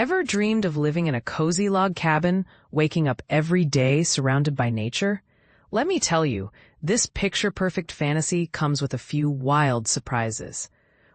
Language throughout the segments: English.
Ever dreamed of living in a cozy log cabin, waking up every day surrounded by nature? Let me tell you, this picture-perfect fantasy comes with a few wild surprises.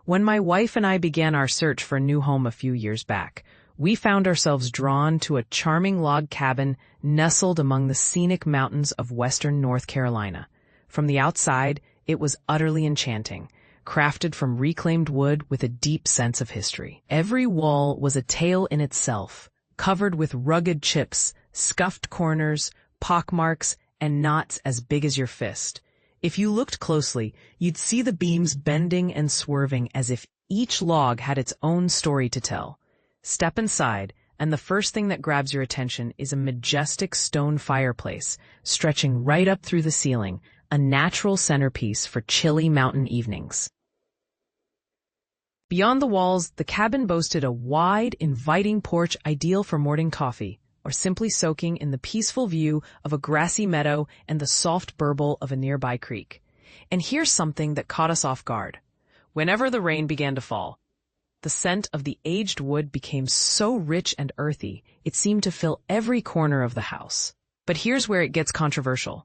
When my wife and I began our search for a new home a few years back, we found ourselves drawn to a charming log cabin nestled among the scenic mountains of western North Carolina. From the outside, it was utterly enchanting, crafted from reclaimed wood with a deep sense of history. Every wall was a tale in itself, covered with rugged chips, scuffed corners, pockmarks, and knots as big as your fist. If you looked closely, you'd see the beams bending and swerving as if each log had its own story to tell. Step inside, and the first thing that grabs your attention is a majestic stone fireplace stretching right up through the ceiling, a natural centerpiece for chilly mountain evenings. Beyond the walls, the cabin boasted a wide, inviting porch ideal for morning coffee, or simply soaking in the peaceful view of a grassy meadow and the soft burble of a nearby creek. And here's something that caught us off guard. Whenever the rain began to fall, the scent of the aged wood became so rich and earthy, it seemed to fill every corner of the house. But here's where it gets controversial.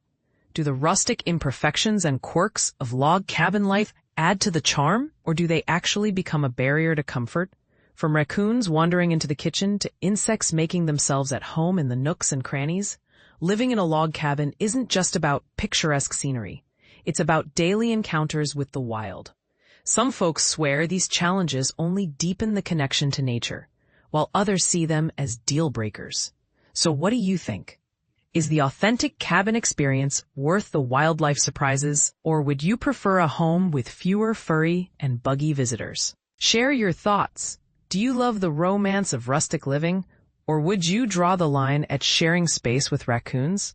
Do the rustic imperfections and quirks of log cabin life add to the charm, or do they actually become a barrier to comfort? From raccoons wandering into the kitchen to insects making themselves at home in the nooks and crannies, living in a log cabin isn't just about picturesque scenery. It's about daily encounters with the wild. Some folks swear these challenges only deepen the connection to nature, while others see them as deal breakers. So what do you think? Is the authentic cabin experience worth the wildlife surprises, or would you prefer a home with fewer furry and buggy visitors? Share your thoughts. Do you love the romance of rustic living, or would you draw the line at sharing space with raccoons?